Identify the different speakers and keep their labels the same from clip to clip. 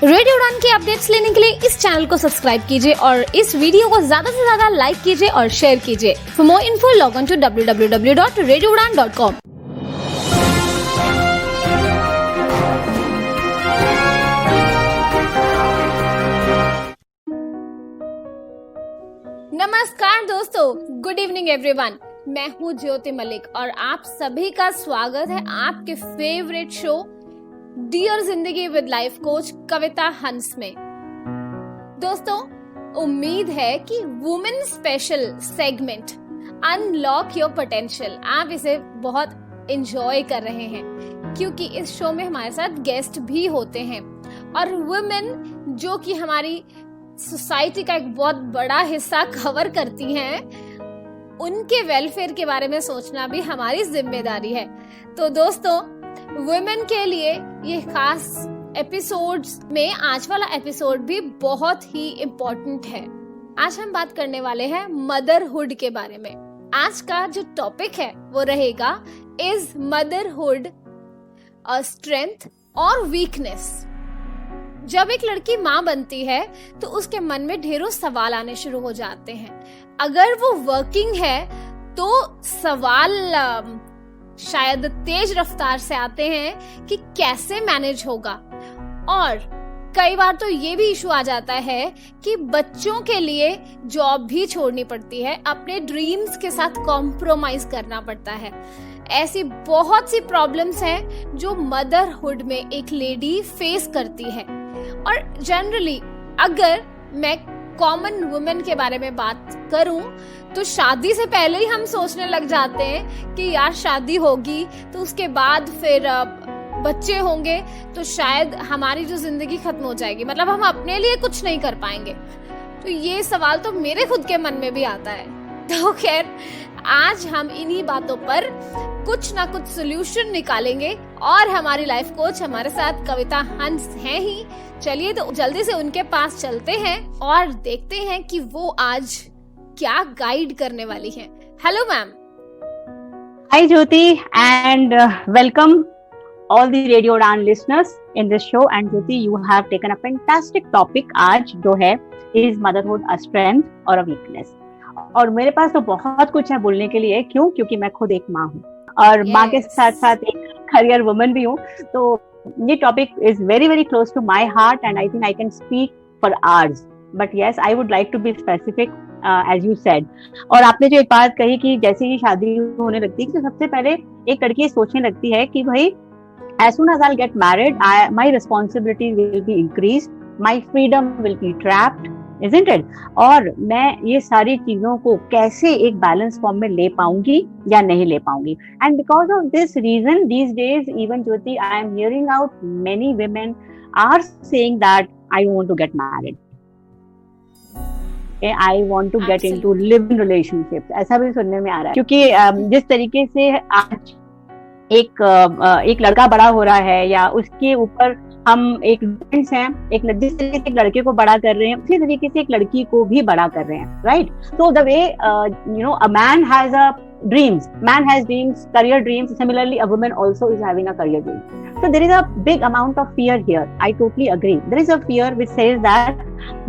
Speaker 1: Radio उड़ान की updates लेने के लिए इस चैनल को सब्सक्राइब कीजिए और इस वीडियो को ज्यादा से ज्यादा लाइक कीजिए और शेयर कीजिए। For more info log on to www.radioudan.com। नमस्कार दोस्तों, गुड इवनिंग एवरीवन। मैं हूँ ज्योति मलिक और आप सभी का स्वागत है आपके फेवरेट शो डियर जिंदगी विद लाइफ कोच कविता हंस में। दोस्तों, उम्मीद है कि women special segment unlock your potential आप इसे बहुत एंजॉय कर रहे हैं, क्योंकि इस शो में हमारे साथ गेस्ट भी होते हैं और वुमेन जो कि हमारी सोसाइटी का एक बहुत बड़ा हिस्सा कवर करती हैं, उनके वेलफेयर के बारे में सोचना भी हमारी जिम्मेदारी है। तो दोस्तों, वुमेन के लिए ये खास एपिसोड्स में आज वाला एपिसोड भी बहुत ही इम्पोर्टेंट है। आज हम बात करने वाले हैं मदरहुड के बारे में। आज का जो टॉपिक है वो रहेगा इज मदरहुड अ स्ट्रेंथ और वीकनेस। जब एक लड़की माँ बनती है तो उसके मन में ढेरों सवाल आने शुरू हो जाते हैं। अगर वो वर्किंग है तो सवाल शायद तेज रफ्तार से आते हैं कि कैसे मैनेज होगा, और कई बार तो ये भी इशू आ जाता है कि बच्चों के लिए जॉब भी छोड़नी पड़ती है, अपने ड्रीम्स के साथ कॉम्प्रोमाइज करना पड़ता है। ऐसी बहुत सी प्रॉब्लम्स हैं जो मदरहुड में एक लेडी फेस करती है। और जनरली अगर मैं कॉमन वुमेन के बारे में बात करूं तो शादी से पहले ही हम सोचने लग जाते हैं कि यार शादी होगी तो उसके बाद फिर बच्चे होंगे तो शायद हमारी जो जिंदगी खत्म हो जाएगी, मतलब हम अपने लिए कुछ नहीं कर पाएंगे। तो ये सवाल तो मेरे खुद के मन में भी आता है। तो खैर, आज हम इन्हीं बातों पर कुछ ना कुछ सोल्यूशन निकालेंगे और हमारी लाइफ कोच हमारे साथ कविता हंस हैं ही। चलिए तो जल्दी से उनके पास चलते हैं और देखते हैं कि वो आज क्या गाइड करने वाली हैं। Hello ma'am.
Speaker 2: Hi Jyoti and welcome all the Radio Udan listeners in this show. And Jyoti, you have taken a fantastic topic आज जो है is motherhood a strength or a weakness। और मेरे पास तो बहुत कुछ है बोलने के लिए। क्यों? क्योंकि मैं खुद एक माँ हूँ और माँ के साथ साथ एक करियर वुमन भी हूँ। तो ये topic is very very close to my heart and I think I can speak for hours, but yes I would like to be specific as you said. और आपने जो एक बात कही कि जैसे ही शादी होने लगती है तो सबसे पहले एक लड़की सोचने लगती है कि भाई as soon as I'll get married, my responsibilities will be increased, my freedom will be trapped, isn't it? और मैं ये सारी चीजों को कैसे एक बैलेंस फॉर्म में ले पाऊंगी या नहीं ले पाऊंगी। And because of this reason, these days, even Jyoti, I am hearing out many women are saying that I want to get married. Okay, I want to get into live-in relationships. ऐसा भी सुनने में आ रहा है, क्योंकि जिस तरीके से आज एक लड़का बड़ा हो रहा है या उसके ऊपर हम एक पेरेंट्स हैं, जिस तरीके से एक लड़के को बड़ा कर रहे हैं उसी तरीके से एक लड़की को भी बड़ा कर रहे हैं, right? So the way a man has a dreams, career dreams. Similarly, a woman also is having a career dream. So there is a big amount of fear here. I totally agree. There is a fear which says that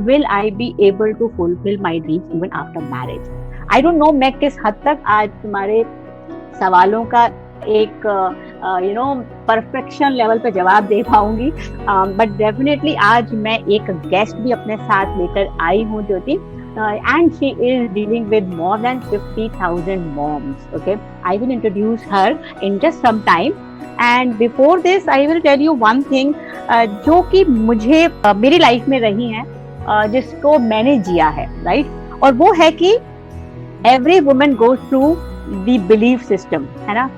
Speaker 2: will I be able to fulfill my dreams even after marriage? I don't know मैं किस हद तक आज तुम्हारे सवालों का एक perfection level पे जवाब दे पाऊंगी, बट डेफिनेटली आज मैं एक गेस्ट भी अपने साथ लेकर आई हूँ Jyoti, and she is dealing with more than 50,000 moms. Okay, I will introduce her in just some time, and before this I will tell you one thing जो कि मुझे मेरी लाइफ में रही है, जिसको मैंने जिया है, राइट? और वो है कि every woman goes through the belief system, है ना?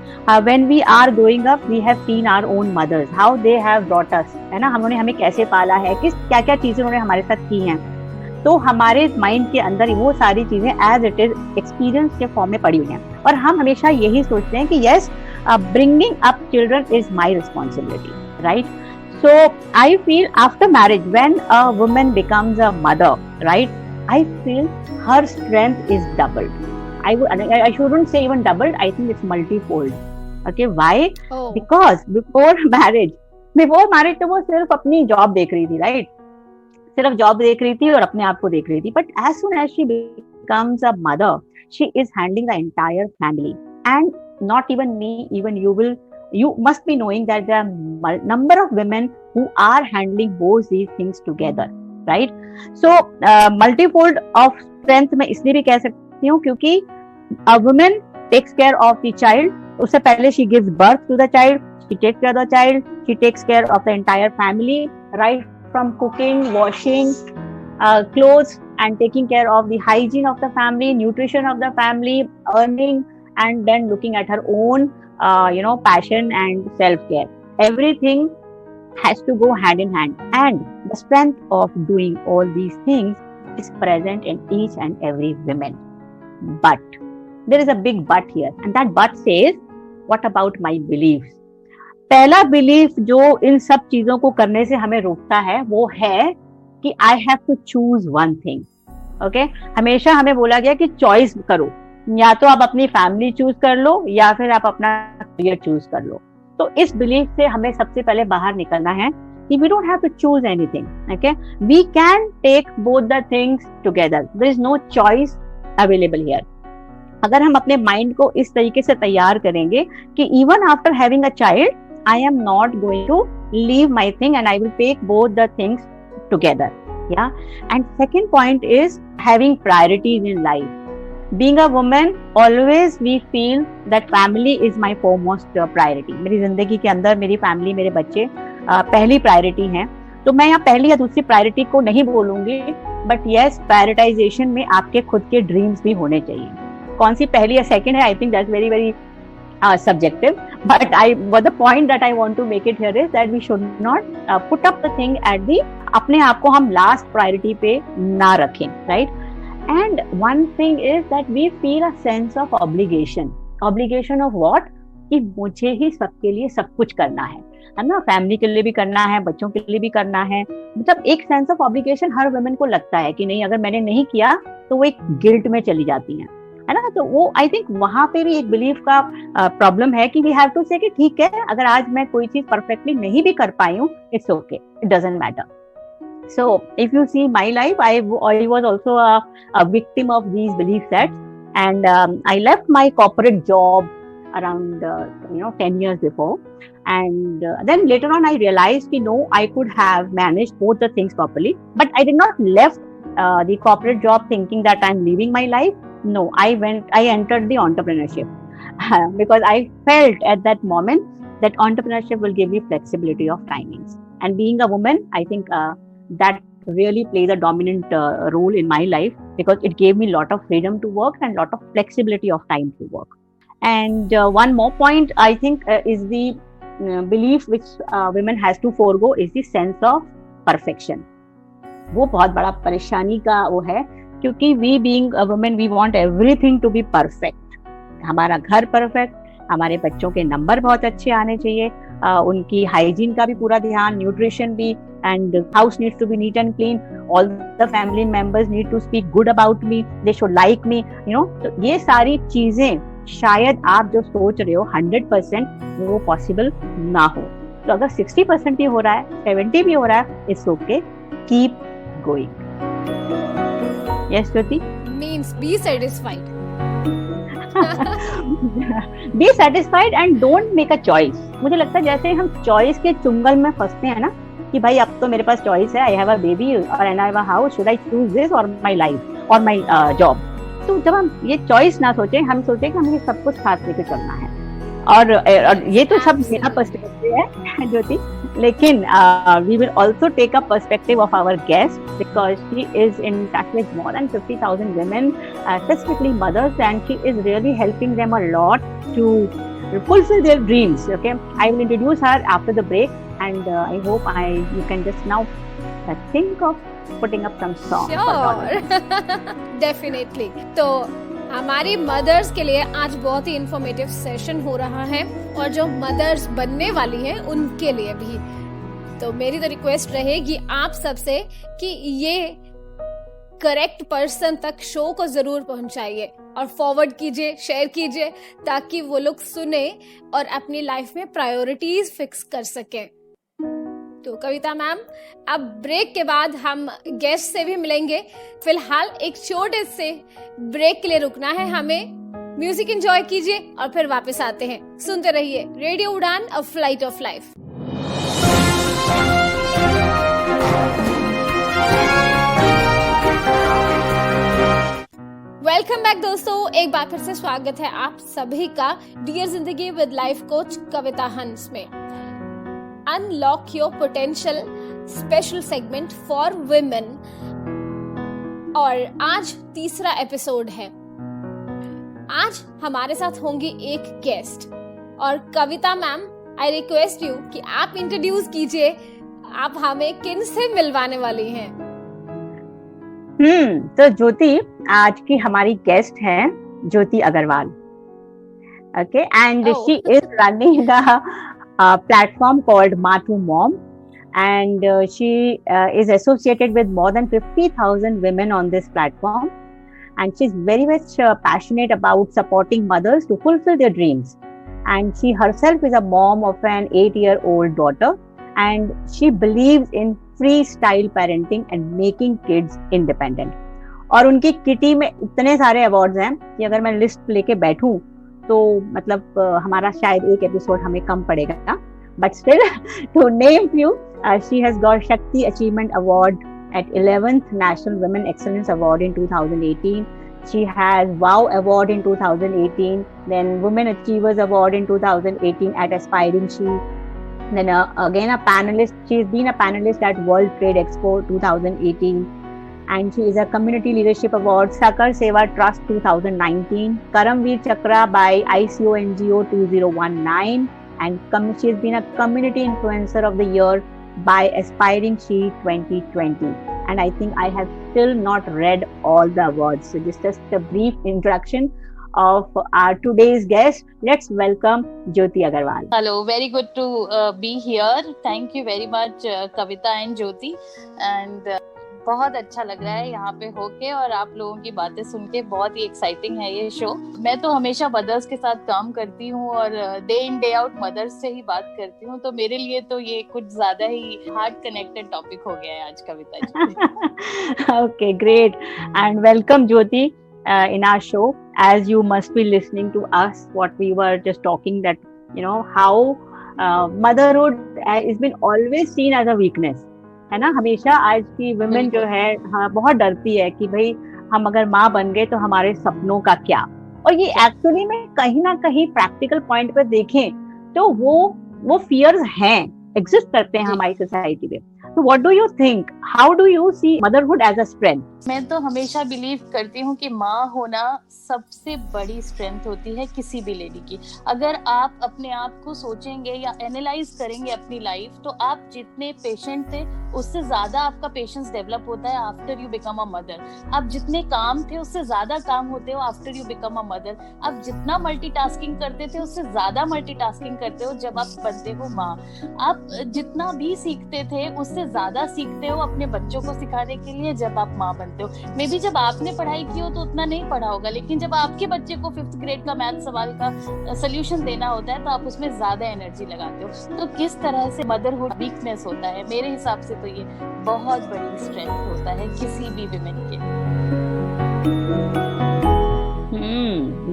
Speaker 2: When we are growing up, we have seen our own mothers, how they have brought us, है ना? उन्होंने हमें कैसे पाला है, किस क्या क्या चीजें उन्होंने हमारे साथ की हैं। तो हमारे माइंड के अंदर वो सारी चीजें एज इट इज एक्सपीरियंस के फॉर्म में पड़ी हुई हैं, और हम हमेशा यही सोचते हैं कि yes, bringing up children is my responsibility, right? So I feel after marriage, when a woman becomes a mother, right, I feel her strength is doubled. I shouldn't say even doubled, I think it's multifold. Okay, why? Because before marriage, before marriage तो वो सिर्फ अपनी job देख रही थी, right? सिर्फ job देख रही थी और अपने आप को देख रही थी. But as soon as she becomes a mother, she is handling the entire family. And not even me, even you must be knowing that there are number of women who are handling both these things together, right? So multifold of strength मैं इसलिए भी कह सकती हूँ क्योंकि a woman takes care of the child. उससे पहले she gives birth to the child, she takes care of the child, she takes care of the entire family, right from cooking, washing, clothes, and taking care of the hygiene of the family, nutrition of the family, earning, and then looking at her own passion and self-care. Everything has to go hand in hand, and the strength of doing all these things is present in each and every woman. But there is a big but here, and that but says, what about my beliefs? पहला belief जो इन सब चीजों को करने से हमें रोकता है वो है कि I have to choose one thing. Okay, हमेशा हमें बोला गया कि चॉइस करो, या तो आप अपनी फैमिली चूज कर लो या फिर आप अपना करियर चूज कर लो. तो इस बिलीफ से हमें सबसे पहले बाहर निकलना है कि we don't have to choose anything. Okay, we can take both the things together. There is no choice available here. अगर हम अपने माइंड को इस तरीके से तैयार करेंगे कि even after having a child I am not going to leave my thing and I will take both the things together. Yeah. And second point is having priorities in life. Being a woman, always we feel that family is my foremost priority. मेरी जिंदगी के अंदर मेरी family, मेरे बच्चे पहली priority हैं. तो मैं यहाँ पहली या दूसरी प्रायोरिटी को नहीं बोलूंगी, बट यस, प्रायोरिटाइजेशन में आपके खुद के ड्रीम्स भी होने चाहिए. कौन सी पहली या सेकंड है, I think that's very very subjective, but the point that I want to make it here is that we should not put up the thing at the अपने आप को हम last priority पे ना रखें, right? And one thing is that we feel a sense of obligation. Obligation of what? कि मुझे ही सबके लिए सब कुछ करना है ना, फैमिली के लिए भी करना है, बच्चों के लिए भी करना है. मतलब एक sense of obligation her women को लगता है कि नहीं, अगर मैंने नहीं किया तो वो एक गिल्ट में चली जाती है ना. तो वो आई थिंक वहां पे भी एक बिलीफ का प्रॉब्लम है कि वी हैव टू से कि ठीक है, अगर आज मैं कोई चीज परफेक्टली नहीं भी कर पाई हूँ, it's okay, it doesn't matter. So if you see my life, I was also a victim of these belief sets, and I left my corporate job around 10 years before, and then later on I realized that no, I could have managed both the things properly, but I did not left the corporate job thinking that I'm leaving my life. No, I entered the entrepreneurship because I felt at that moment that entrepreneurship will give me flexibility of timings. And being a woman, I think that really plays a dominant role in my life because it gave me a lot of freedom to work and a lot of flexibility of time to work. And one more point I think is the belief which women has to forego is the sense of perfection. वो बहुत बड़ा परेशानी का वो है, क्योंकि we being a women we want everything to be perfect. हमारा घर परफेक्ट, हमारे बच्चों के नंबर बहुत अच्छे आने चाहिए, उनकी हाइजीन का भी पूरा ध्यान, न्यूट्रिशन भी, and house needs to be neat and clean, all the family members need to speak good about me, they should like me, तो ये सारी चीजें शायद आप जो सोच रहे हो 100% वो पॉसिबल ना हो. तो अगर 60% भी हो रहा है, 70 भी हो रहा है, it's okay, keep going. Yes, Jyoti?
Speaker 1: Means be satisfied.
Speaker 2: Be satisfied and don't make a choice. मुझे लगता है जैसे हम चॉइस के चुंगल में फंसते हैं ना, कि भाई अब तो मेरे पास चॉइस है, आई हैव अ बेबी और I have a house, should I choose this और माय लाइफ और माय जॉब. तो जब हम ये चॉइस ना सोचें, हम सोचें कि हमें सब कुछ साथ लेके चलना है. और ये तो सब मेरा पर्सपेक्टिव है ज्योति, लेकिन we will also take a perspective of our guest because she is in touch with more than 50,000 women, specifically mothers, and she is really helping them a lot to fulfill their dreams. Okay, I will introduce her after the break, and I hope you can just now think of putting up some songs.
Speaker 1: Sure, definitely. तो हमारी mother's के लिए आज बहुत ही informative session हो रहा है, और जो मदर्स बनने वाली हैं उनके लिए भी. तो मेरी तो रिक्वेस्ट रहेगी आप सबसे कि ये करेक्ट पर्सन तक शो को जरूर पहुंचाइए और फॉरवर्ड कीजिए, शेयर कीजिए, ताकि वो लोग सुने और अपनी लाइफ में प्रायोरिटीज फिक्स कर सकें. तो कविता मैम, अब ब्रेक के बाद हम गेस्ट से भी मिलेंगे। फिलहाल एक छोटे से ब्रेक के लिए रुकना है हमें। म्यूजिक एंजॉय कीजिए और फिर वापस आते हैं। सुनते रहिए radio Udaan, a flight of life. Welcome back दोस्तों, एक बार फिर से स्वागत है आप सभी का डियर जिंदगी विद लाइफ कोच कविता हंस में। Unlock your potential special segment for women, और आज तीसरा एपिसोड है। आज हमारे साथ होंगी एक गेस्ट, और कविता मैम, आई रिक्वेस्ट यू कि आप इंट्रोड्यूस कीजिए, आप हमें किन से मिलवाने वाली हैं।
Speaker 2: तो ज्योति, आज की हमारी गेस्ट है Jyoti Agarwal. Okay, and she is running a platform called Ma to Mom, and she is associated with more than 50,000 women on this platform, and she's very much passionate about supporting mothers to fulfill their dreams. And she herself is a mom of an 8-year-old daughter, and she believes in freestyle parenting and making kids independent. और उनकी kitty में इतने सारे awards हैं कि अगर मैं list लेके बैठूं तो मतलब हमारा शायद एक एपिसोड हमें कम पड़ेगा, but still to name few, she has got Shakti Achievement Award at 11th National Women Excellence Award in 2018. She has WOW Award in 2018, then Women Achievers Award in 2018 at Aspiring She. Then again a panelist. She's been a panelist at World Trade Expo 2018. And she is a Community Leadership Award, Sakar Seva Trust 2019, Karamveer Chakra by ICONGO 2019, and she has been a Community Influencer of the Year by Aspiring She 2020. And I think I have still not read all the awards. So just a brief introduction of our today's guest. Let's welcome Jyoti Agarwal.
Speaker 3: Hello, very good to be here. Thank you very much, Kavita and Jyoti. And बहुत अच्छा लग रहा है यहाँ पे होके और आप लोगों की बातें सुन के। बहुत ही एक्साइटिंग है ये शो। मैं तो हमेशा मदर्स के साथ काम करती हूँ और day in day out mothers से ही बात करती हूँ, तो मेरे लिए तो ये कुछ ज्यादा ही हार्ट कनेक्टेड टॉपिक हो गया है आज Kavita ji.
Speaker 2: Okay, great, and welcome Jyoti in our show. As you must be listening to us, what we were just talking, that you know how motherhood has been always seen as a weakness, है ना। हमेशा आज की women जो है, हाँ, बहुत डरती है कि भाई हम अगर माँ बन गए तो हमारे सपनों का क्या। और ये एक्चुअली में कहीं ना कहीं प्रैक्टिकल पॉइंट पर देखें तो वो फियर्स हैं, एग्जिस्ट करते हैं हमारी सोसाइटी में। So what do you think? How do you see motherhood as a strength?
Speaker 3: मैं तो हमेशा बिलीव करती हूँ कि माँ होना सबसे बड़ी स्ट्रेंथ होती है किसी भी लेडी की। अगर आप अपने आप को सोचेंगे या एनालाइज करेंगे अपनी लाइफ, तो आप जितने पेशेंट थे उससे ज्यादा आपका पेशेंस डेवलप होता है after you become a mother. आप जितने काम थे उससे ज्यादा काम होते हो after you become a mother. आप जितना मल्टीटास्किंग करते थे उससे ज्यादा मल्टीटास्किंग करते हो जब आप बनते हो माँ। आप जितना भी सीखते थे उससे ज्यादा सीखते हो अपने बच्चों को सिखाने के लिए जब आप माँ बनते हो। मे बी जब आपने पढ़ाई की हो तो उतना नहीं पढ़ा होगा, लेकिन जब आपके बच्चे को 5th ग्रेड का मैथ सवाल का सोल्यूशन देना होता है तो आप उसमें ज्यादा एनर्जी लगाते हो। तो किस तरह से मदरहुड वीकनेस होता है, मेरे हिसाब से तो ये बहुत बड़ी स्ट्रेंथ होता है किसी भी विमेन के।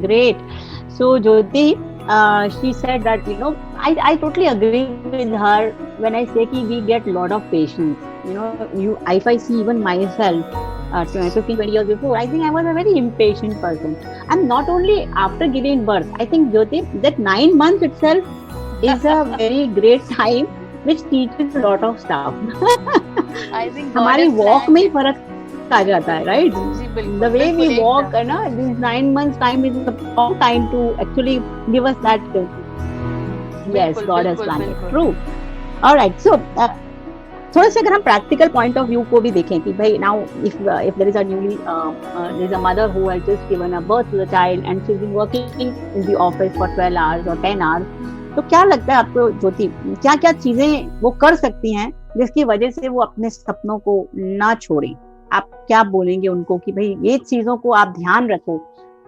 Speaker 2: Great. So Jyoti, she said that, you know, I totally agree with her when I say कि we get lot of patience. You know, if I see even myself 15-20 years before, I think I was a very impatient person. And not only after giving birth, I think Jyoti, that 9 months itself is a very great time which teaches a lot of stuff.
Speaker 3: I think
Speaker 2: हमारी walk में ही फर्क आ जाता है, right? The way we walk, है ना, this 9 months time is a long time to actually give us that. Yes, God has planned it. True. All right. So थोड़ा सा अगर हम प्रैक्टिकल पॉइंट ऑफ व्यू को भी देखें कि भाई now if there is a newly there is a mother who has just given a birth to the child and she's been working in the office for 12 hours or 10 hours, तो क्या लगता है आपको ज्योति, क्या क्या चीजें वो कर सकती हैं जिसकी वजह से वो अपने सपनों को ना छोड़ें? आप क्या बोलेंगे उनको कि भाई ये चीजों को आप ध्यान रखो,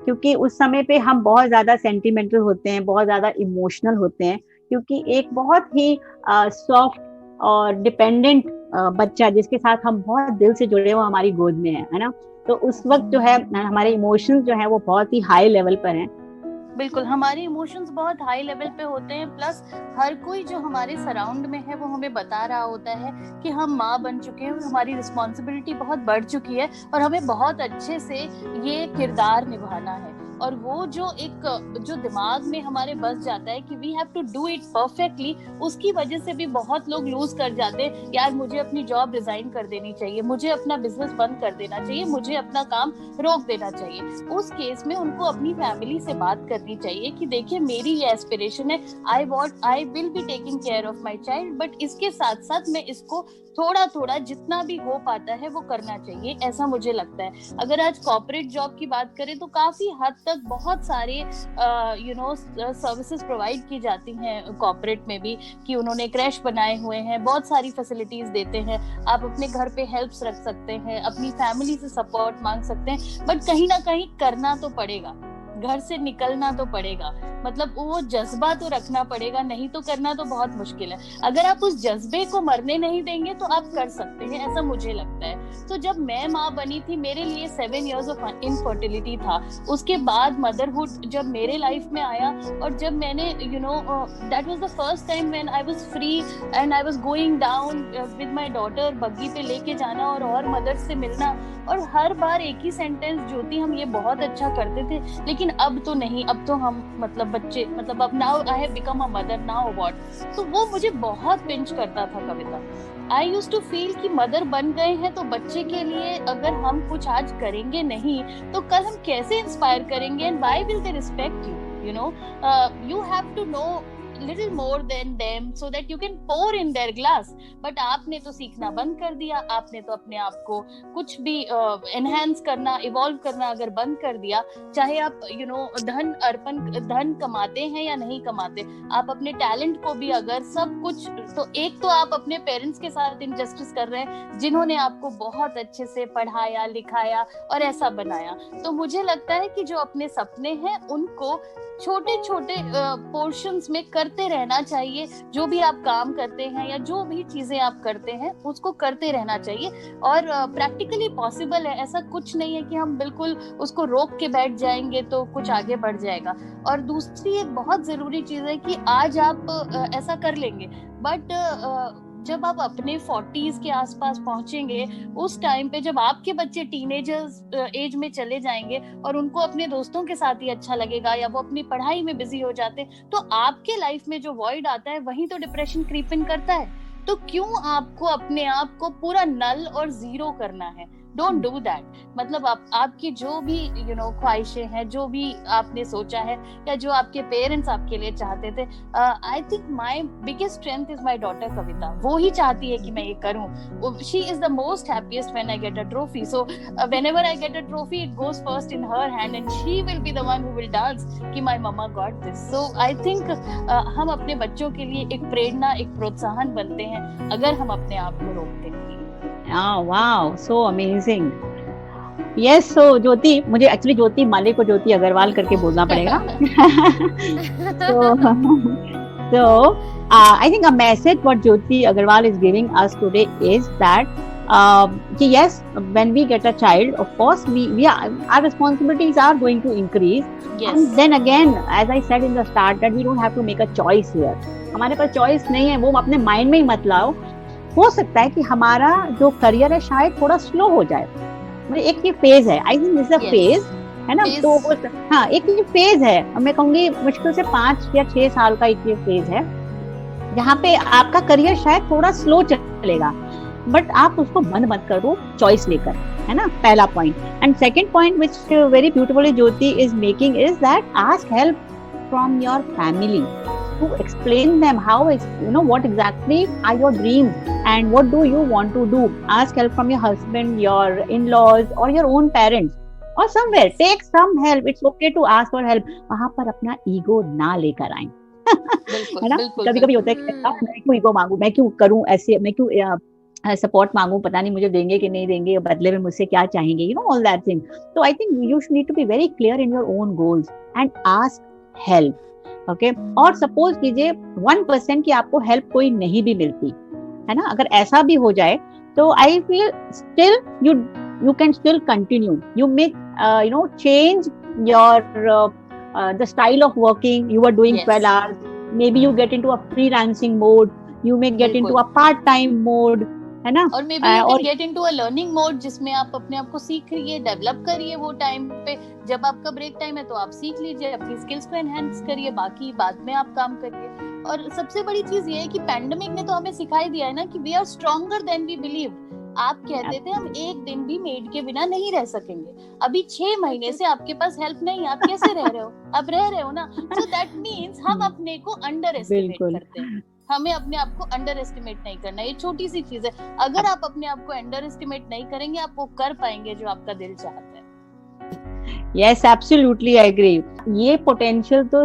Speaker 2: क्योंकि उस समय पे हम बहुत ज्यादा सेंटिमेंटल होते हैं, बहुत ज्यादा इमोशनल होते हैं, क्योंकि एक बहुत ही सॉफ्ट और डिपेंडेंट बच्चा जिसके साथ हम बहुत दिल से जुड़े हुए हमारी गोद में है ना, तो उस वक्त जो है हमारे इमोशंस जो है वो बहुत ही हाई लेवल पर हैं।
Speaker 3: बिल्कुल, हमारे इमोशंस बहुत हाई लेवल पे होते हैं, प्लस हर कोई जो हमारे सराउंड में है वो हमें बता रहा होता है कि हम माँ बन चुके हैं, हमारी रिस्पॉन्सिबिलिटी बहुत बढ़ चुकी है और हमें बहुत अच्छे से ये किरदार निभाना है। और वो जो दिमाग में हमारे बस जाता है कि we have to do it perfectly, उसकी वजह से भी बहुत लोग लूज कर जाते हैं। यार मुझे अपनी जॉब रिजाइन कर देनी चाहिए, मुझे अपना बिजनेस बंद कर देना चाहिए, मुझे अपना काम रोक देना चाहिए। उस केस में उनको अपनी फैमिली से बात करनी चाहिए कि देखिए मेरी ये एस्पिरेशन है, I will be taking care of my child, but इसके साथ साथ मैं इसको थोड़ा थोड़ा जितना भी हो पाता है वो करना चाहिए, ऐसा मुझे लगता है। अगर आज कॉर्पोरेट जॉब की बात करें तो काफी हद तक बहुत सारे सर्विसेज प्रोवाइड की जाती हैं कॉर्पोरेट में भी, कि उन्होंने क्रैश बनाए हुए हैं, बहुत सारी फैसिलिटीज देते हैं, आप अपने घर पे हेल्प्स रख सकते हैं, अपनी फैमिली से सपोर्ट मांग सकते हैं, बट कहीं ना कहीं करना तो पड़ेगा, घर से निकलना तो पड़ेगा, मतलब वो जज्बा तो रखना पड़ेगा, नहीं तो करना तो बहुत मुश्किल है। अगर आप उस जज्बे को मरने नहीं देंगे तो आप कर सकते हैं, ऐसा मुझे लगता है। तो जब मैं माँ बनी थी, मेरे लिए 7 years ऑफ इनफर्टिलिटी था, उसके बाद मदरहुड जब मेरे लाइफ में आया और जब मैंने that was the first time when I was free and I was going down with my daughter, buggy पे लेके जाना और मदर से मिलना, और हर बार एक ही सेंटेंस, ज्योति हम ये बहुत अच्छा करते थे लेकिन अब तो नहीं, अब तो हम बच्चे अब now I have become a mother, now what. तो वो मुझे बहुत पिंच करता था कविता। आई यूज्ड टू फील कि मदर बन गए हैं तो बच्चे के लिए अगर हम कुछ आज करेंगे नहीं तो कल हम कैसे इंस्पायर करेंगे, and why will they respect you, you have to know little more than them so that you can pour in their glass। But आपने तो सीखना बंद कर दिया, आपने तो अपने आप को कुछ भी एनहांस करना, इवॉल्व करना अगर बंद कर दिया, चाहे आप धन कमाते हैं या नहीं कमाते, आप अपने टैलेंट को भी अगर सब कुछ, तो एक तो आप अपने पेरेंट्स के साथ इनजस्टिस कर रहे हैं जिन्होंने आपको बहुत अच्छे से पढ़ाया लिखाया और ऐसा बनाया। तो मुझे लगता है कि जो अपने सपने हैं उनको छोटे छोटे पोर्शंस में करते रहना चाहिए। जो भी आप काम करते हैं या जो भी चीजें आप करते हैं उसको करते रहना चाहिए, और प्रैक्टिकली पॉसिबल है, ऐसा कुछ नहीं है कि हम बिल्कुल उसको रोक के बैठ जाएंगे तो कुछ आगे बढ़ जाएगा। और दूसरी एक बहुत जरूरी चीज है कि आज आप ऐसा कर लेंगे, बट जब आप अपने 40s के आसपास पहुंचेंगे, उस टाइम पे जब आपके बच्चे टीनेजर्स एज में चले जाएंगे और उनको अपने दोस्तों के साथ ही अच्छा लगेगा या वो अपनी पढ़ाई में बिजी हो जाते हैं, तो आपके लाइफ में जो वॉइड आता है वहीं तो डिप्रेशन क्रीप इन करता है। तो क्यों आपको अपने आप को पूरा नल और जीरो करना है? Don't do that. मतलब आपकी जो भी ख्वाहिशें हैं, जो भी आपने सोचा है या जो आपके पेरेंट्स आपके लिए चाहते थे, I think my biggest strength is my daughter Kavita. वो ही चाहती है कि मैं ये करूं। She is the most happiest when I get a trophy, so whenever I get a trophy it goes first in her hand and she will be the one who will dance कि my mamma got this. So I think हम अपने बच्चों के लिए एक प्रेरणा, एक प्रोत्साहन बनते हैं अगर हम अपने आप को रोकते हैं।
Speaker 2: Oh, wow, so amazing. Yes, so ज्योति, मुझे एक्चुअली ज्योति मलिक को ज्योति अग्रवाल करके बोलना पड़ेगा। So I think a message what Jyoti Agarwal is giving us today is that yes, when we get a child, of course our responsibilities are going to increase.
Speaker 3: Yes.
Speaker 2: And then again, as I said in the start, that we don't have to make a choice here. हमारे पास choice नहीं है, वो अपने mind में ही मत लाओ। हो सकता है कि हमारा जो करियर है शायद थोड़ा स्लो हो जाए, मतलब एक ये फेज है, I think this a phase है ना। तो हाँ, एक ये फेज है, मैं कहूंगी मुश्किल से 5 या 6 साल का एक ये फेज है जहाँ पे आपका करियर शायद थोड़ा स्लो चलेगा, बट आप उसको बंद मत करो चॉइस लेकर, है ना, पहला point. And second point which very beautifully Jyoti is making is that ask help from your family to explain them how what exactly are your dreams and what do you want to do. Ask help from your husband, your in-laws or your own parents or somewhere. Take some help. It's okay to ask for help. वहाँ पर अपना ego ना लेकर आए। है ना, कभी-कभी होता है कि मैं क्यों ईगो मांगू, मैं क्यों करूं ऐसे, मैं क्यों सपोर्ट मांगू, पता नहीं मुझे देंगे कि नहीं देंगे, बदले में मुझसे क्या चाहेंगे, all that thing. So I think you need to be very clear in your own goals and ask help. Okay, और सपोज कीजिए 1% की आपको हेल्प कोई नहीं भी मिलती, है ना, अगर ऐसा भी हो जाए तो I feel still you can still continue. You may change your the style of working. You are doing
Speaker 3: Yes.
Speaker 2: 12 hours, maybe you get into a freelancing mode, you may get into a part time mode, है ना,
Speaker 3: और may be you can get into a learning mode जिसमें आप अपने आप को सीख रहिए, डेवलप करिए। वो टाइम पे जब आपका ब्रेक टाइम है तो आप सीख लीजिए, अपनी स्किल्स को एनहांस करिए, बाकी बाद में आप काम करिए। और सबसे बड़ी चीज ये है कि पैंडेमिक ने तो हमें सिखाई दिया है ना कि we are stronger than we believe. आप कहते थे हम एक दिन भी मेड के बिना नहीं रह सकेंगे, अभी 6 महीने से आपके पास हेल्प नहीं, आप कैसे रह रहे हो? अब रह रहे हो ना। सो दैट मीन्स हम अपने को अंडर एस्टिमेट करते हैं। हमें अपने आप को अंडर एस्टिमेट नहीं करना, ये छोटी सी चीज है। अगर आप अपने आप को अंडर एस्टिमेट नहीं करेंगे, आप वो कर पाएंगे जो आपका दिल चाहता है।
Speaker 2: Yes, absolutely I agree. ये पोटेंशियल तो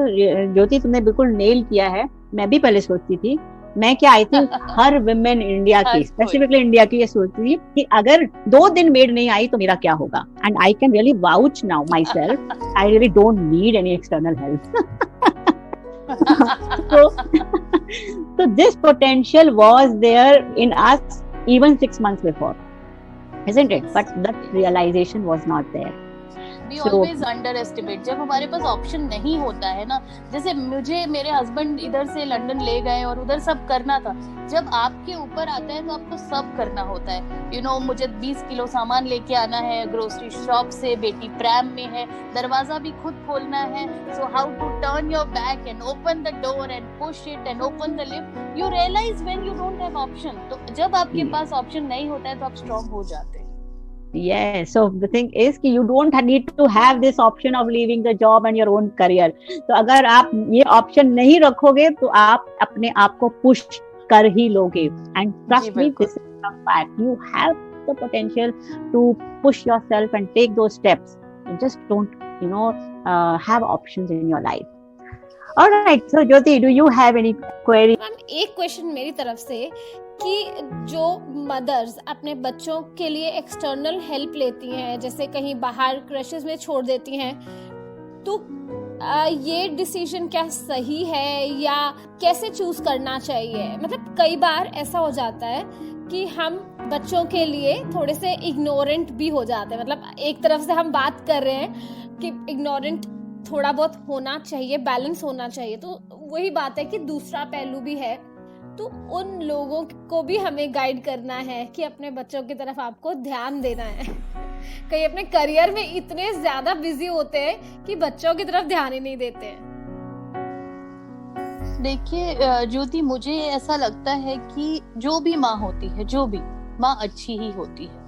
Speaker 2: ज्योति तुमने बिल्कुल नेल किया है। मैं भी पहले सोचती थी, मैं क्या, I think her women India की, स्पेसिफिकली इंडिया की, ये सोचती थी कि अगर 2 दिन मेड नहीं आई तो मेरा क्या होगा। And I can really vouch now my self, I really don't need any external help. So this potential was there in us even 6 months before, isn't it? But that realization was not there.
Speaker 3: We always underestimate जब हमारे पास option नहीं होता है ना। जैसे मुझे मेरे husband इधर से लंदन ले गए और उधर सब करना था। जब आपके ऊपर आता है तो आपको सब करना होता है। मुझे 20 किलो सामान लेके आना है ग्रोसरी शॉप से, बेटी प्रैम में है, दरवाजा भी खुद खोलना है। So how to turn your back and open the door and push it and open the lift. You realise when you don't have option. तो जब आपके पास ऑप्शन नहीं होता है तो आप स्ट्रांग हो जाते हैं।
Speaker 2: Yes, so the thing is कि you don't need to have this option of leaving the job and your own career. तो अगर आप ये ऑप्शन नहीं रखोगे तो आप अपने आप को पुश कर ही लोगे। And trust me, this is a fact. You have the potential to push yourself and take those steps. You just don't, have options in your life. All right, so Jyoti, do you have any query?
Speaker 1: Ma'am, एक question मेरी तरफ से कि जो mother's अपने बच्चों के लिए एक्सटर्नल हेल्प लेती हैं, जैसे कहीं बाहर क्रशेस में छोड़ देती हैं, तो ये डिसीजन क्या सही है या कैसे चूज करना चाहिए? मतलब कई बार ऐसा हो जाता है कि हम बच्चों के लिए थोड़े से इग्नोरेंट भी हो जाते हैं। मतलब एक तरफ से हम बात कर रहे हैं कि इग्नोरेंट थोड़ा बहुत होना चाहिए, बैलेंस होना चाहिए, तो वही बात है कि दूसरा पहलू भी है। तो उन लोगों को भी हमें गाइड करना है कि अपने बच्चों की तरफ आपको ध्यान देना है। कई अपने करियर में इतने ज्यादा बिजी होते हैं कि बच्चों की तरफ ध्यान ही नहीं देते हैं।
Speaker 3: देखिए ज्योति, मुझे ऐसा लगता है कि जो भी माँ होती है, जो भी माँ अच्छी ही होती है।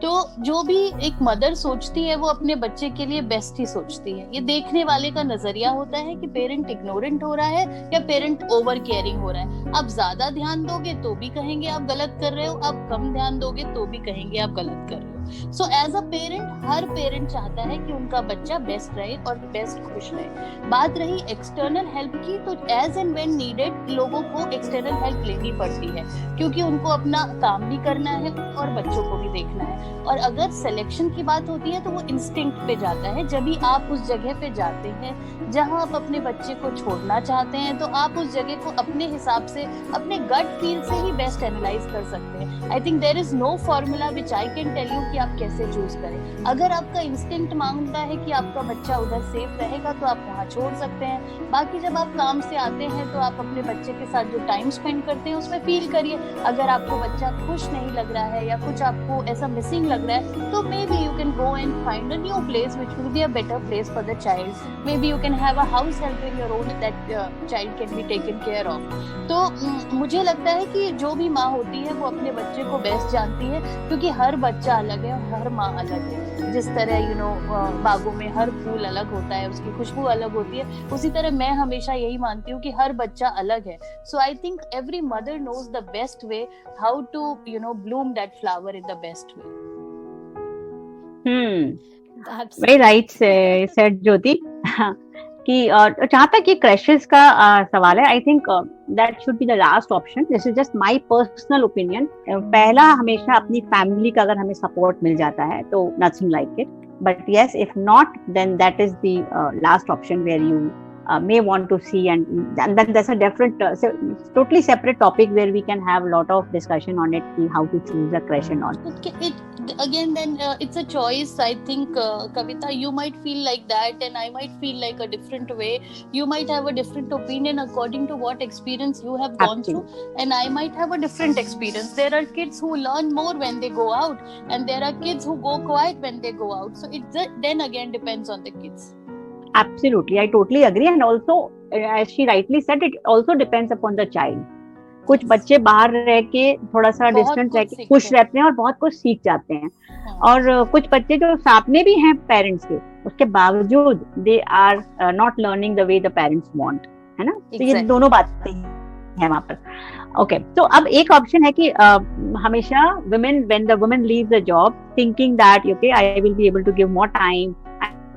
Speaker 3: तो जो भी एक मदर सोचती है वो अपने बच्चे के लिए बेस्ट ही सोचती है। ये देखने वाले का नजरिया होता है कि पेरेंट इग्नोरेंट हो रहा है या पेरेंट ओवर केयरिंग हो रहा है। आप ज्यादा ध्यान दोगे तो भी कहेंगे आप गलत कर रहे हो, आप कम ध्यान दोगे तो भी कहेंगे आप गलत कर रहे हो। सो एज अ पेरेंट, हर पेरेंट चाहता है कि उनका बच्चा बेस्ट रहे और बेस्ट खुश रहे। बात रही एक्सटर्नल हेल्प की, तो एज एंड व्हेन नीडेड लोगों को एक्सटर्नल हेल्प लेनी पड़ती है, क्योंकि उनको अपना काम भी करना है और बच्चों को भी देखना है। और अगर सिलेक्शन की बात होती है तो वो इंस्टिंक्ट पे जाता है। जब भी आप उस जगह पे जाते हैं जहां आप अपने बच्चे को छोड़ना चाहते हैं, तो आप उस जगह को अपने हिसाब से, अपने गट फील से ही बेस्ट एनालाइज कर सकते हैं। I think there is no formula which I can tell you कि आप कैसे चूज करें। अगर आपका इंस्टिंक्ट मांगता है कि आपका बच्चा उधर सेफ रहेगा तो आप वहाँ छोड़ सकते हैं। बाकी जब आप काम से आते हैं तो आप अपने बच्चे के साथ जो टाइम स्पेंड करते हैं उसमें फील करिए। अगर आपको बच्चा खुश नहीं लग रहा है या कुछ आपको ऐसा मिसिंग लग रहा है, तो may be you can go and find a new place which will be a better place for the child. May be you can have a house help in your own that child can be taken care of. तो मुझे लगता है कि जो भी माँ होती है वो अपने बच्चे को बेस्ट जानती है, क्योंकि हर बच्चा अलग है और हर माँ अलग है। जिस तरह बागों में हर फूल अलग होता है, उसकी खुशबू अलग होती है, उसी तरह मैं हमेशा यही मानती हूँ कि हर बच्चा अलग है। So I think every mother knows the best way how to bloom that flower in the best way.
Speaker 2: Very right said Jyoti. कि जहाँ तक ये क्रैशेस का सवाल है, I think that should be the last option. This is just my personal opinion. पहला हमेशा अपनी फैमिली का अगर हमें सपोर्ट मिल जाता है तो nothing like it, but yes, if not then that is the last option where you may want to see, and then there's a different totally separate topic where we can have a lot of discussion on it, how to choose a crush and all.
Speaker 3: Okay, it's a choice. I think, Kavita, you might feel like that and I might feel like a different way. You might have a different opinion according to what experience you have gone through, and I might have a different experience. There are kids who learn more when they go out, and there are kids who go quiet when they go out. So it then again depends on the kids.
Speaker 2: Absolutely, I totally agree. And also, as she rightly said, it also depends upon the child. कुछ बच्चे बाहर रह के थोड़ा सा distance रह के खुश रहते हैं और बहुत कुछ सीख जाते हैं, और कुछ बच्चे जो सामने भी हैं पेरेंट्स के, उसके बावजूद they are not learning the way the parents want, है ना. तो ये दोनों बातें हैं वहाँ पर. ओके, तो अब एक ऑप्शन है कि हमेशा women, when the woman leaves the job thinking that okay, I will be able to give more time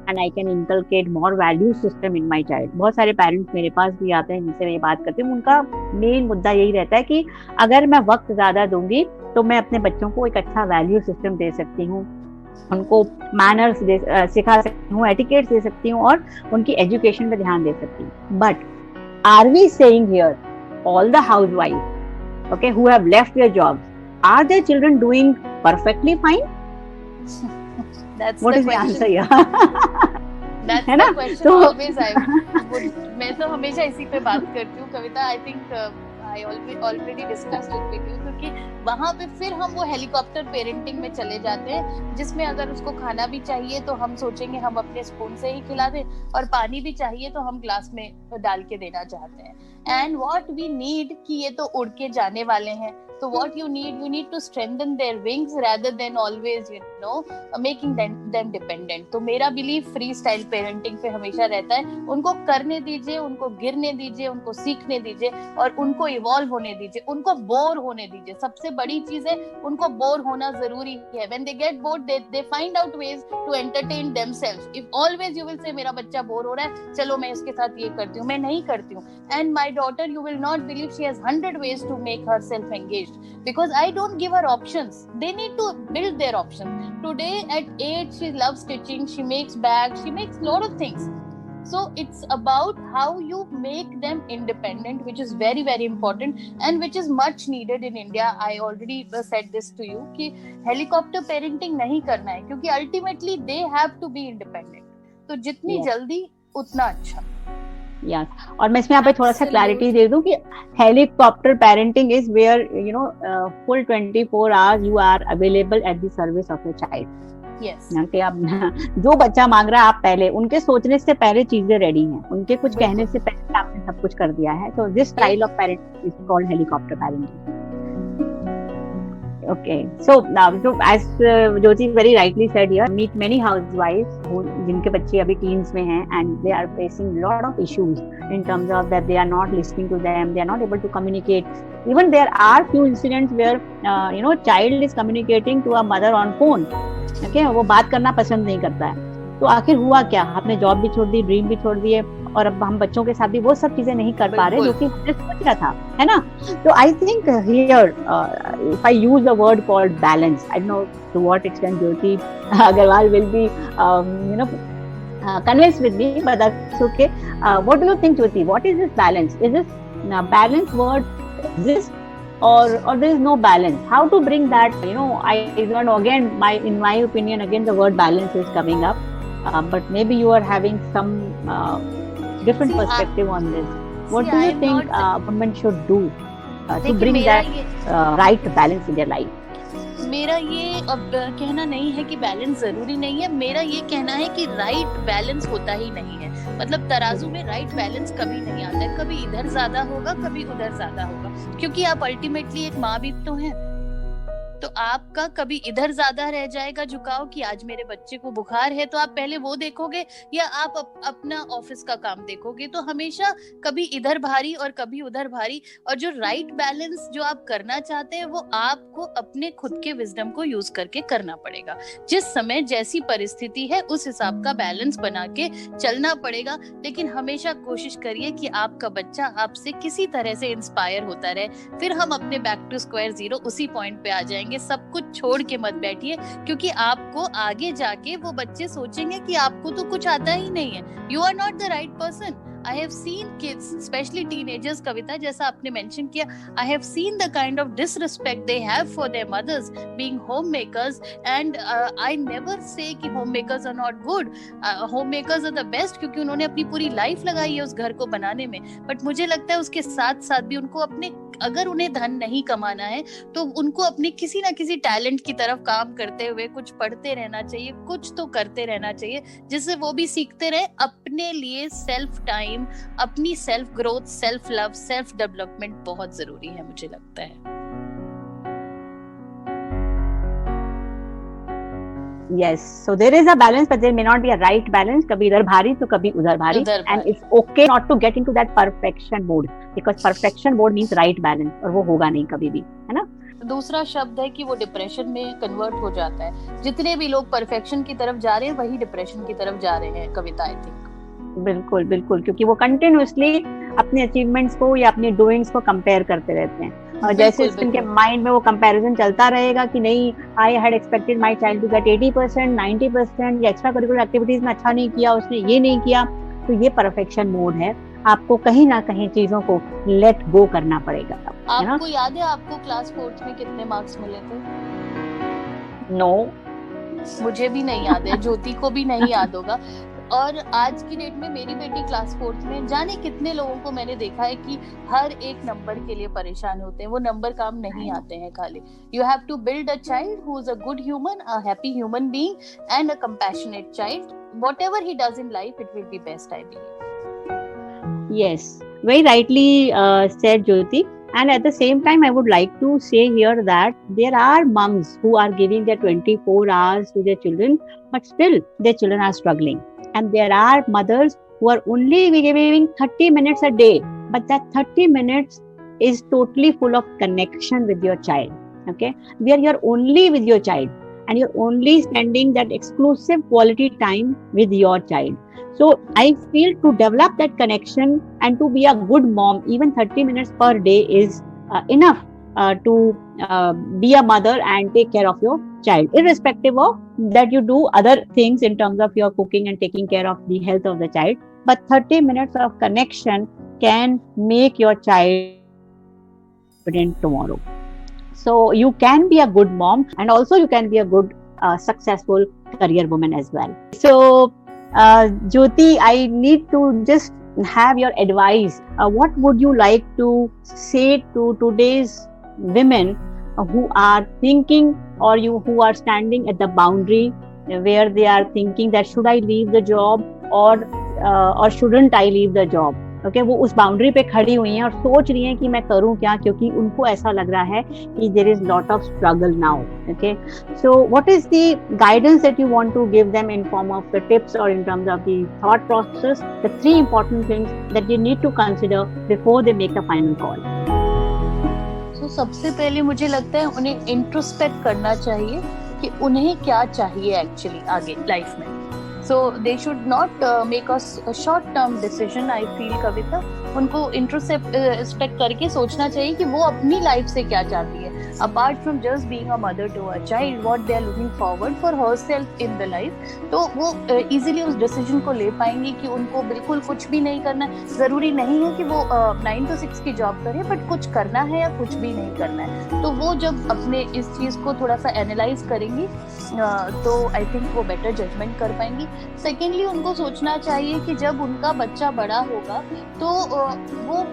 Speaker 2: and I can inculcate more value system in my child. बहुत सारे पेरेंट्स मेरे पास भी आते हैं जिनसे मैं बात करती हूँ. उनका मेन मुद्दा यही रहता है कि अगर मैं वक्त ज्यादा दूंगी तो मैं अपने बच्चों को एक अच्छा वैल्यू सिस्टम दे सकती हूँ, उनको मैनर्स सिखा सकती हूँ, एटिकेट्स दे सकती हूँ, और उनकी एजुकेशन पे ध्यान दे सकती हूँ. But are we saying here all the housewives, okay, who have left their jobs, are their children doing perfectly fine?
Speaker 3: That's
Speaker 2: what
Speaker 3: the
Speaker 2: is
Speaker 3: question.
Speaker 2: The answer here?
Speaker 3: That's the question always I would. मैं तो हमेशा इसी पे बात करती हूँ, कविता. I think I already discussed it with you, क्योंकि वहाँ पे फिर हम वो हेलीकॉप्टर पेरेंटिंग में चले जाते हैं, जिसमें अगर उसको खाना भी चाहिए तो हम सोचेंगे हम अपने स्पून से ही खिला दें, और पानी भी चाहिए तो हम ग्लास में डाल के देना चाहते हैं. And what we need कि ये तो उड़ के जाने वाले हैं, तो what you need to strengthen their wings rather than always making them dependent. तो मेरा belief फ्री स्टाइल पेरेंटिंग पे हमेशा रहता है. उनको करने दीजिए, उनको गिरने दीजिए, उनको सीखने दीजिए, और उनको इवॉल्व होने दीजिए, उनको बोर होने दीजिए. सबसे बड़ी चीज है, उनको बोर होना जरूरी है. When they get bored, they find out ways to entertain themselves. If always you will say मेरा बच्चा बोर हो रहा है, चलो मैं इसके साथ ये करती हूँ, मैं नहीं करती हूँ. And my daughter, you will not believe, she has 100 ways to make herself engaged, because I don't give her options. They need to build their options. Today at 8 she loves stitching, she makes bags, she makes lot of things. So it's about how you make them independent, which is very very important and which is much needed in India. I already said this to you कि helicopter parenting नहीं करना है, क्योंकि ultimately they have to be independent. तो जितनी जल्दी उतना अच्छा.
Speaker 2: Yes. और मैं इसमें यहाँ पे थोड़ा सा क्लैरिटी दे दूं कि helicopter parenting is where full 24 hours you are available at the service of your child.
Speaker 3: Yes.
Speaker 2: कि आप जो बच्चा मांग रहा है, आप पहले उनके सोचने से पहले चीजें रेडी हैं, उनके कुछ कहने से पहले आपने सब कुछ कर दिया है. तो this style of parenting is called helicopter parenting. Okay, so as Jyoti very rightly said here, meet many housewives जिनके बच्चे अभी teens में हैं, and they are facing lot of issues in terms of that they are not listening to them, they are not able to communicate. Even there are few incidents where child is communicating to a mother on phone. Okay, वो बात करना पसंद नहीं करता है. तो आखिर हुआ क्या? आपने जॉब भी छोड़ दी, ड्रीम भी छोड़ दिए, और अब हम बच्चों के साथ भी वो सब चीजें नहीं कर पा रहे जो कि हमने सोचा था, है ना. तो I think here if I use the word called balance, I don't know to what extent Jyoti Agarwal will be convinced with me, but that's okay. What do you think, Jyoti? What is this balance? Is this balance word exist, or there is no balance? How to bring that? I don't know. Again, in my opinion, again the word balance is coming up, but maybe you are having some different perspective on this. What do you think women should do to bring that right balance in their life?
Speaker 3: मेरा ये अब कहना नहीं है कि balance जरूरी नहीं है. मेरा ये कहना है कि राइट बैलेंस होता ही नहीं है. मतलब तराजू में राइट बैलेंस कभी नहीं आता है. कभी इधर ज्यादा होगा, कभी उधर ज्यादा होगा, क्योंकि आप अल्टीमेटली एक माँ भी तो हैं. तो आपका कभी इधर ज्यादा रह जाएगा झुकाव कि आज मेरे बच्चे को बुखार है, तो आप पहले वो देखोगे, या आप अपना ऑफिस का काम देखोगे. तो हमेशा कभी इधर भारी और कभी उधर भारी. और जो राइट बैलेंस जो आप करना चाहते हैं, वो आपको अपने खुद के विजडम को यूज करके करना पड़ेगा. जिस समय जैसी परिस्थिति है उस हिसाब का बैलेंस बना के चलना पड़ेगा. लेकिन हमेशा कोशिश करिए कि आपका बच्चा आपसे किसी तरह से इंस्पायर होता रहे. फिर हम अपने बैक टू स्क्वायर जीरो उसी पॉइंट पे आ जाएंगे. सब कुछ छोड़ के मत बैठिए, क्योंकि आपको आगे जाके वो बच्चे सोचेंगे कि आपको तो कुछ आता ही नहीं है. You are not the right person. I have seen kids, specially teenagers, Kavita, जैसा आपने मेंशन किया, I have seen the kind of disrespect they have for their mothers being home makers, and I never say कि home makers are not good, home makers are the best, क्योंकि उन्होंने अपनी पूरी life लगाई है उस घर को बनाने में। बट मुझे लगता है उसके साथ साथ भी उनको अपने, अगर उन्हें धन नहीं कमाना है तो उनको अपने किसी ना किसी टैलेंट की तरफ काम करते हुए कुछ पढ़ते रहना चाहिए, कुछ तो करते रहना चाहिए, जिससे वो भी सीखते रहे अपने लिए। सेल्फ टाइम, अपनी self growth, self love, self development बहुत जरूरी है, मुझे लगता है।
Speaker 2: Yes, so there is a balance, but there may not be a right balance. कभी इधर भारी तो कभी उधर भारी, and it's okay not to get into that perfection mode, because perfection mode means right balance, और वो होगा नहीं कभी भी, है ना।
Speaker 3: दूसरा शब्द है कि वो डिप्रेशन में कन्वर्ट हो जाता है। जितने भी लोग परफेक्शन की तरफ जा रहे हैं वही डिप्रेशन की तरफ जा रहे हैं, कविता, आई थिंक।
Speaker 2: बिल्कुल बिल्कुल, क्योंकि वो कंटिन्यूअसली अपने अचीवमेंट्स को या अपने डूइंग्स को कंपेयर करते रहते हैं, और जैसे उनके माइंड में वो कंपैरिजन चलता रहेगा कि नहीं, I had expected my child to get 80%, 90%, या एक्स्ट्रा करिकुलर एक्टिविटीज में अच्छा नहीं किया, उसने ये नहीं किया, तो ये परफेक्शन मोड है। आपको कहीं ना कहीं चीजों को लेट गो करना पड़ेगा।
Speaker 3: आपको याद है आपको क्लास 4th में कितने मार्क्स मिले थे?
Speaker 2: नो,
Speaker 3: मुझे भी नहीं याद है, ज्योति को भी नहीं याद होगा। और आज की डेट में मेरी बेटी क्लास 4th में, जाने कितने लोगों को मैंने देखा है कि हर एक नंबर के लिए परेशान होते हैं। वो नंबर काम नहीं आते हैं खाली। You have to build a child who is a good human, a happy human being and a compassionate child. Whatever he does in life, it will be best, I believe.
Speaker 2: Yes, very rightly said, Jyoti. And at the same time, I would like to say here that there are mums who are giving their 24 hours to their children, but still their children are struggling. And there are mothers who are only giving 30 minutes a day, but that 30 minutes is totally full of connection with your child. Okay, where you're only with your child and you're only spending that exclusive quality time with your child. So I feel to develop that connection and to be a good mom, even 30 minutes per day is enough to be a mother and take care of your child, irrespective of that you do other things in terms of your cooking and taking care of the health of the child. But 30 minutes of connection can make your child confident tomorrow. So you can be a good mom, and also you can be a good successful career woman as well. So Jyoti, I need to just have your advice. What would you like to say to today's women who are thinking, or who are standing at the boundary where they are thinking that should I leave the job or shouldn't I leave the job? Okay, वो उस boundary पे खड़ी हुई हैं और सोच रही हैं कि मैं करूं क्या, क्योंकि उनको ऐसा लग रहा है कि there is lot of struggle now. Okay, so what is the guidance that you want to give them in form of the tips or in terms of the thought process, the 3 important things that you need to consider before they make the final call?
Speaker 3: So सबसे पहले मुझे लगता है उन्हें introspect करना चाहिए कि उन्हें क्या चाहिए एक्चुअली आगे लाइफ में। So they should not make a short-term decision, I feel, कविता। उनको इंट्रोस्पेक्ट करके सोचना चाहिए कि वो अपनी लाइफ से क्या चाहती है, apart from just being a mother to a child, what they are looking forward for herself in the life। तो वो easily उस डिसीजन को ले पाएंगी कि उनको बिल्कुल कुछ भी नहीं करना है। जरूरी नहीं है कि वो 9 to 6 की जॉब करे, बट कुछ करना है या कुछ भी नहीं करना है। तो वो जब अपने इस चीज को थोड़ा सा एनालाइज करेंगी तो आई थिंक वो बेटर जजमेंट कर पाएंगी। सेकेंडली, उनको सोचना चाहिए कि जब उनका बच्चा बड़ा होगा तो वो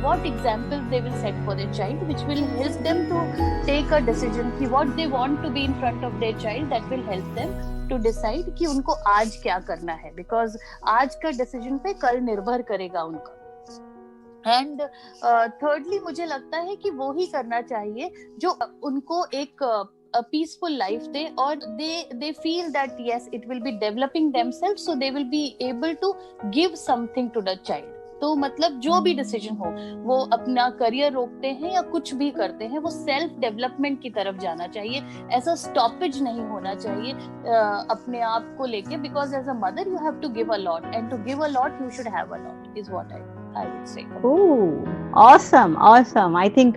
Speaker 3: what examples they will set for their child, which will help them to take a decision कि what they want to be in front of their child, that will help them to decide कि उनको आज क्या करना है, because आज का decision पे कल निर्भर करेगा उनका। एंड थर्डली, मुझे लगता है कि वो ही करना चाहिए जो उनको एक a peaceful life दे, और they feel that yes, it will be developing themselves, so they will be able to give something to the child। तो मतलब जो भी डिसीजन हो, वो अपना करियर रोकते हैं या कुछ भी करते हैं, वो सेल्फ डेवलपमेंट की तरफ जाना चाहिए। ऐसा स्टॉपेज नहीं होना चाहिए अपने आप को लेके, because as a mother you have to give a lot, and to give a lot you should have a lot, is what I would say.
Speaker 2: Oh, awesome. I think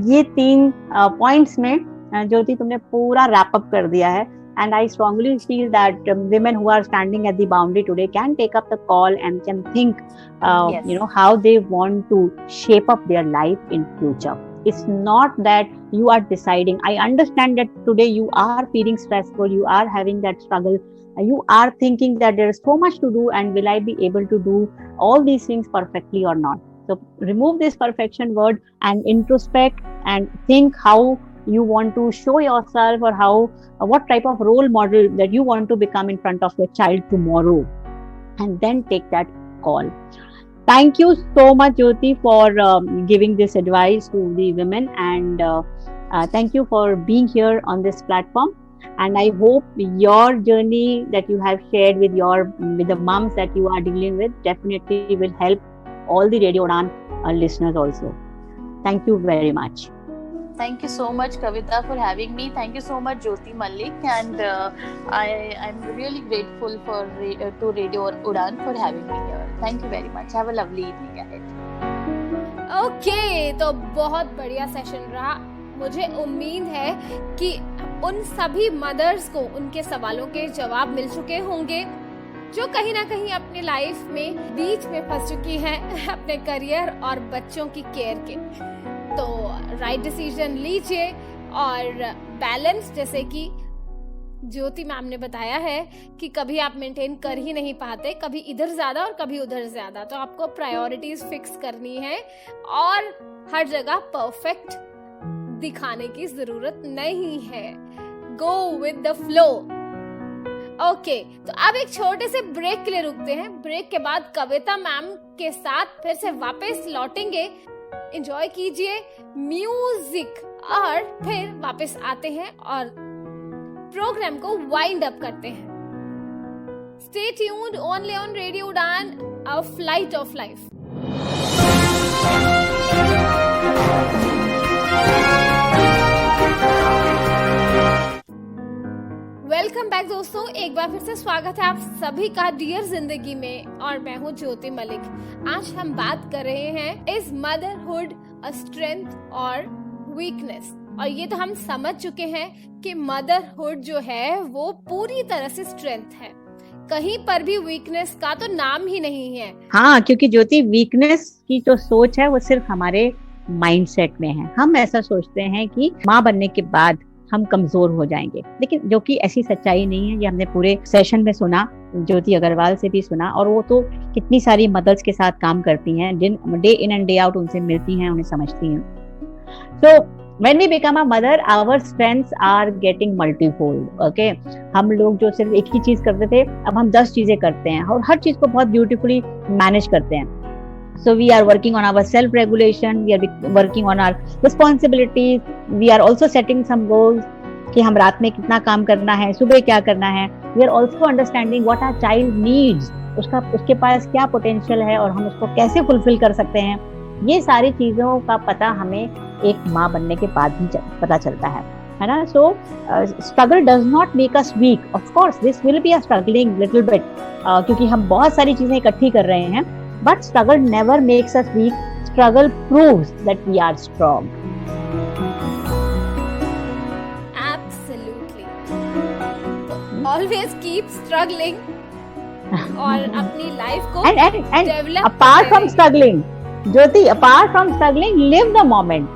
Speaker 2: ये 3 पॉइंट्स में ज्योति तुमने पूरा रैप अप कर दिया है And I strongly feel that women who are standing at the boundary today can take up the call and can think,
Speaker 3: Yes.
Speaker 2: how they want to shape up their life in future. It's not that you are deciding. I understand that today you are feeling stressful, you are having that struggle, you are thinking that there is so much to do, and will I be able to do all these things perfectly or not? So remove this perfection word and introspect and think how you want to show yourself, or how what type of role model that you want to become in front of your child tomorrow, and then take that call. Thank you so much, Jyoti, for giving this advice to the women, and thank you for being here on this platform. And I hope your journey that you have shared with the moms that you are dealing with definitely will help all the Radio Udan listeners also. Thank you very much.
Speaker 3: Thank you so much, Kavita, for having me. Thank you so much, Jyoti Malik, and I'm really grateful to Radio Udan for having me here. Thank you very much. Have a lovely evening ahead.
Speaker 1: Okay, तो बहुत बढ़िया session रहा। मुझे उम्मीद है कि उन सभी मदर्स को उनके सवालों के जवाब मिल चुके होंगे जो कहीं ना कहीं अपनी लाइफ में बीच में फंस चुकी हैं अपने करियर और बच्चों की केयर के। तो राइट डिसीजन लीजिए, और बैलेंस, जैसे कि ज्योति मैम ने बताया है कि कभी आप मेंटेन कर ही नहीं पाते, कभी इधर ज्यादा और कभी उधर ज्यादा, तो आपको प्रायोरिटीज फिक्स करनी है और हर जगह परफेक्ट दिखाने की जरूरत नहीं है। Go with the flow. Okay, तो अब एक छोटे से ब्रेक के लिए रुकते हैं। ब्रेक के बाद कविता मैम के साथ फिर से वापस लौटेंगे। एंजॉय कीजिए म्यूजिक और फिर वापस आते हैं और प्रोग्राम को वाइंड अप करते हैं। Stay tuned only on radio Udaan, a flight of life. Welcome back दोस्तों, एक बार फिर से स्वागत है आप सभी का डियर जिंदगी में, और मैं हूँ ज्योति मलिक। आज हम बात कर रहे हैं इज मदरहुड अ स्ट्रेंथ और वीकनेस, और ये तो हम समझ चुके हैं कि मदरहुड जो है वो पूरी तरह से स्ट्रेंथ है, कहीं पर भी वीकनेस का तो नाम ही नहीं है।
Speaker 2: हाँ, क्योंकि ज्योति वीकनेस की जो सोच है वो सिर्फ हमारे माइंडसेट में है। हम ऐसा सोचते हैं कि माँ बनने के बाद हम कमजोर हो जाएंगे, लेकिन जो कि ऐसी सच्चाई नहीं है। ये हमने पूरे सेशन में सुना, ज्योति अग्रवाल से भी सुना, और वो तो कितनी सारी मदर्स के साथ काम करती हैं, day in and day out उनसे मिलती हैं, उन्हें समझती हैं। So when we become a mother, our strengths are getting multifold. Okay, हम लोग जो सिर्फ एक ही चीज करते थे, अब हम 10 चीजें करते हैं और हर चीज को बहुत ब्यूटीफुली मैनेज करते हैं। So we are working on our self-regulation, we are working on our responsibilities, we are also setting some goals कि हम रात में कितना काम करना है, सुबह क्या करना है। We are also understanding what our child needs, उसके पास क्या पोटेंशियल है और हम उसको कैसे फुलफिल कर सकते हैं। ये सारी चीजों का पता हमें एक माँ बनने के बाद ही पता चलता है ना। So struggle does not make us weak. Of course this will be a struggling little bit, क्योंकि हम बहुत सारी चीजें इकट्ठी कर रहे हैं, but struggle never makes us weak. Struggle proves that we are strong.
Speaker 1: Absolutely, always keep struggling और अपनी लाइफ को develop.
Speaker 2: Apart from struggling Jyoti, apart from struggling, live the moment,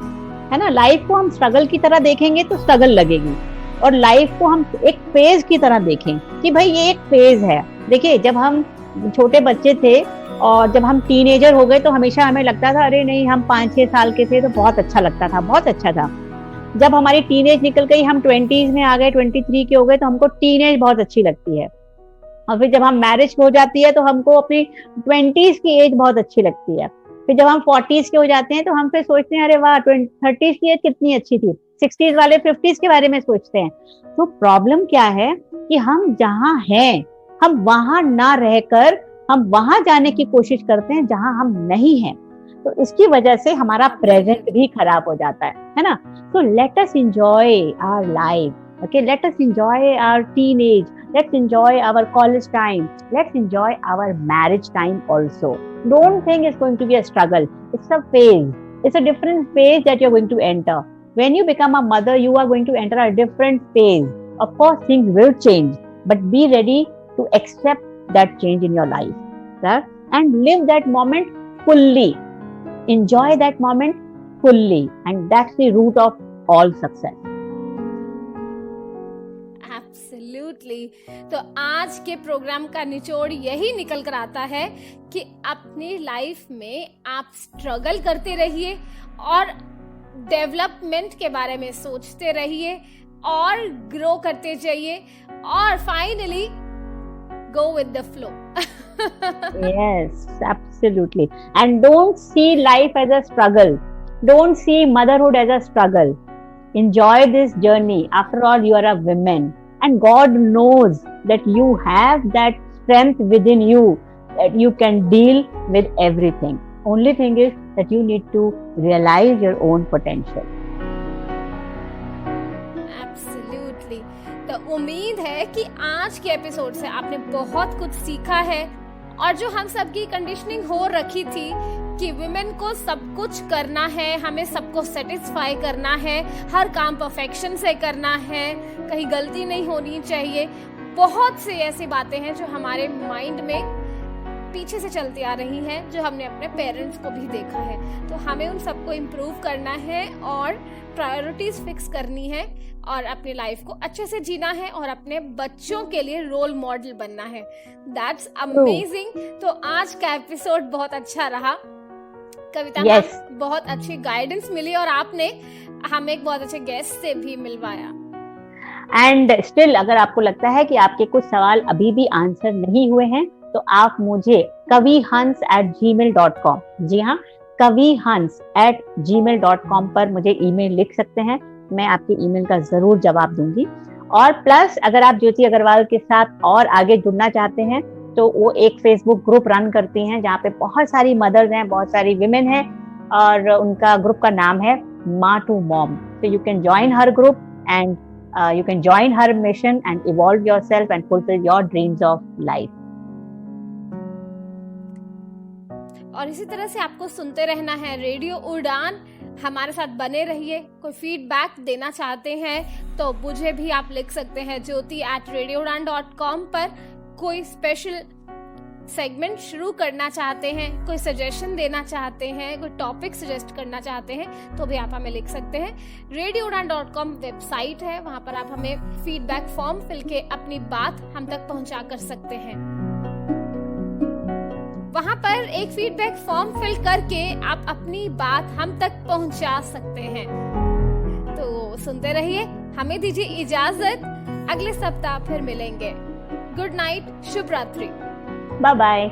Speaker 2: है ना। लाइफ को हम स्ट्रगल की तरह देखेंगे तो स्ट्रगल लगेगी, और लाइफ को हम एक फेज की तरह देखें कि भाई ये एक फेज है। देखिए, जब हम छोटे बच्चे थे और जब हम टीनेजर हो गए तो हमेशा हमें लगता था अरे नहीं, हम 5-6 साल के थे तो बहुत अच्छा लगता था, बहुत अच्छा था। जब हमारी टीनेज निकल गई, हम 20s में आ गए, 23 के हो गए, तो हमको टीनेज बहुत अच्छी लगती है। और फिर जब हम मैरिज हो जाती है तो हमको अपनी 20s की एज बहुत अच्छी लगती है। फिर जब हम 40s के हो जाते हैं तो हम फिर सोचते हैं अरे वाह, 30s की एज कितनी अच्छी थी। 60s वाले 50s के बारे में सोचते हैं। तो प्रॉब्लम क्या है कि हम जहाँ हैं, हम वहां ना रहकर हम वहां जाने की कोशिश करते हैं जहां हम नहीं हैं। तो इसकी वजह से हमारा प्रेजेंट भी खराब हो जाता है ना। तो let us enjoy our life, okay, let us enjoy our teenage, let's enjoy our college time, let's enjoy our marriage time also. Don't think it's going to be a struggle. It's a phase, it's a different phase that you're going to enter. When you become a mother, you are going to enter a different phase, of course things will change, but be ready to accept that change in your life, right? And live that moment fully. Enjoy that moment fully, and that's the root of all success.
Speaker 1: Absolutely. तो आज के programme का निचोड़ यही निकल कर आता है कि अपनी लाइफ में आप स्ट्रगल करते रहिए और डेवलपमेंट के बारे में सोचते रहिए और ग्रो करते जाइए और finally go with the flow.
Speaker 2: Yes, absolutely. And don't see life as a struggle. Don't see motherhood as a struggle. Enjoy this journey. After all, you are a woman. And God knows that you have that strength within you, that you can deal with everything. Only thing is that you need to realize your own potential.
Speaker 1: Absolutely. तो उम्मीद है कि आज के episode से आपने बहुत कुछ सीखा है और जो हम सबकी कंडीशनिंग हो रखी थी कि वुमेन को सब कुछ करना है, हमें सबको सेटिस्फाई करना है, हर काम परफेक्शन से करना है, कहीं गलती नहीं होनी चाहिए, बहुत सी ऐसी बातें हैं जो हमारे माइंड में पीछे से चलती आ रही हैं, जो हमने अपने पेरेंट्स को भी देखा है। तो हमें उन सबको इम्प्रूव करना है और प्रायोरिटीज फिक्स करनी है और अपनी लाइफ को अच्छे से जीना है और अपने बच्चों के लिए रोल मॉडल बनना है। That's amazing. तो आज का एपिसोड बहुत अच्छा रहा कविता।
Speaker 2: Yes.
Speaker 1: बहुत अच्छी गाइडेंस मिली और आपने हमें एक बहुत अच्छे गेस्ट से भी मिलवाया।
Speaker 2: एंड स्टिल अगर आपको लगता है कि आपके कुछ सवाल अभी भी आंसर नहीं हुए हैं तो आप मुझे kavihans@gmail.com, जी हाँ, kavihans@gmail.com पर मुझे ईमेल लिख सकते हैं। मैं आपके ईमेल का जरूर जवाब दूंगी। और प्लस अगर आप ज्योति अग्रवाल के साथ और आगे जुड़ना चाहते हैं तो वो एक फेसबुक ग्रुप रन करती हैं जहाँ पे बहुत सारी मदर्स हैं, बहुत सारी विमेन हैं और उनका ग्रुप का नाम है माँ to mom. So you can join her group and you can join her mission and evolve yourself and fulfill your dreams of life.
Speaker 1: और इसी तरह से आपको सुनते रहना है रेडियो उड़ान। हमारे साथ बने रहिए। कोई फीडबैक देना चाहते हैं तो मुझे भी आप लिख सकते हैं jyoti@radioudan.com पर। कोई स्पेशल सेगमेंट शुरू करना चाहते हैं, कोई सजेशन देना चाहते हैं, कोई टॉपिक सजेस्ट करना चाहते हैं तो भी आप हमें लिख सकते हैं। radioudan.com वेबसाइट है, वहां पर आप हमें फीडबैक फॉर्म फिल के अपनी बात हम तक पहुंचा कर सकते हैं। वहां पर एक फीडबैक फॉर्म फिल करके आप अपनी बात हम तक पहुंचा सकते हैं। तो सुनते रहिए, हमें दीजिए इजाजत, अगले सप्ताह फिर मिलेंगे। गुड नाइट, शुभ रात्रि।
Speaker 2: Bye bye.